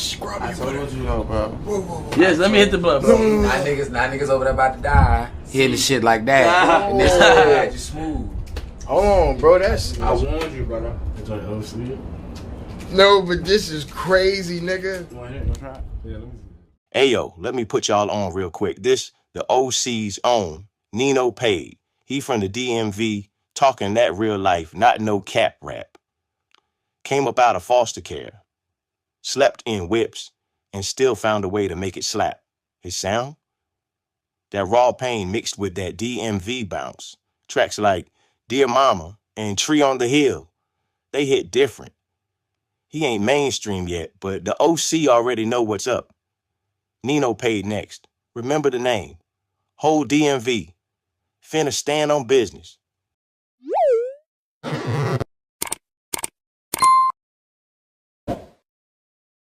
scrub you. I told you know, bro. Whoa. Yes, let me hit the blunt, bro. Not niggas over there about to die. Hitting shit like that. And this had you smooth. Hold on, bro. That's I warned you, brother. Enjoy OC. no, but this is crazy, nigga. You want to hear it? You try it? Yeah, let me see. Hey, yo, let me put y'all on real quick. This, the OC's own, Nino Pade. He from the DMV, talking that real life, not no cap rap. Came up out of foster care, slept in whips, and still found a way to make it slap. His sound? That raw pain mixed with that DMV bounce. Tracks like Dear Mama and Tree on the Hill, they hit different. He ain't mainstream yet, but the OC already know what's up. Nino Pade next. Remember the name. Whole DMV. Finna stand on business.